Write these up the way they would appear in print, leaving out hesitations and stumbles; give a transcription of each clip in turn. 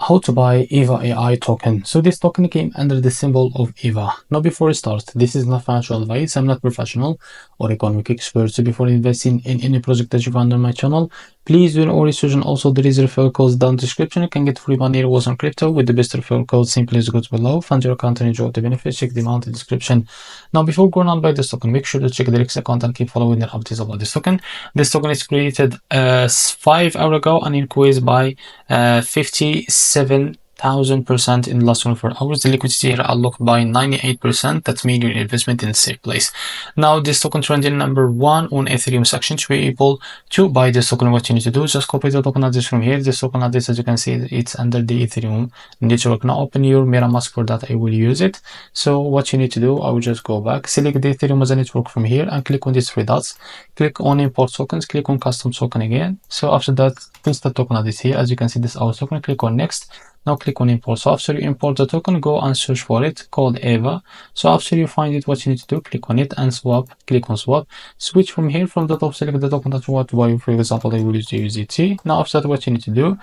how to buy EVA AI token. So this token came under the symbol of EVA. Now before we start, this is not financial advice. I'm not professional or economic expert. So before investing in any project that you find on my channel, please do your research. And also there is referral codes down in the description. You can get free money rewards on crypto with the best referral code. Simply as goes below. Fund your account and enjoy the benefits. Check the amount in the description. Now before going on by this token, make sure to check the REFERRAL account and keep following the updates about this token. This token is created 5 hours ago and increased by 57,000% in the last 24 hours. The liquidity here unlocked by 98%. That means your investment in a safe place. Now this token trending number 1 on Ethereum section. To be able to buy this token, what you need to do is just copy the token address from here. This token address, as you can see, it's under the Ethereum network. Now open your MetaMask. For that I will use it. So what you need to do, I will just go back, select the Ethereum as a network from here and click on these 3 dots. Click on import tokens, click on custom token again. So after that, paste the token address here. As you can see, this is our token. Click on next. Now click on import. So after you import the token, go and search for it, called EVA. So after you find it, what you need to do, click on it and swap. Click on swap. Switch from here, from the top, select the token that you want to buy. For example, I will use the USDT. Now after that, what you need to do,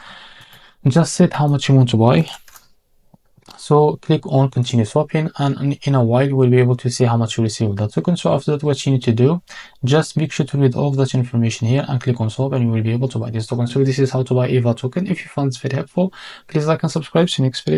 just set how much you want to buy. So click on continue swapping, and in a while you will be able to see how much you receive with that token. So after that, what you need to do, just make sure to read all of that information here and click on swap, and you will be able to buy this token. So this is how to buy EVA token. If you found this very helpful, please like and subscribe. See you next video.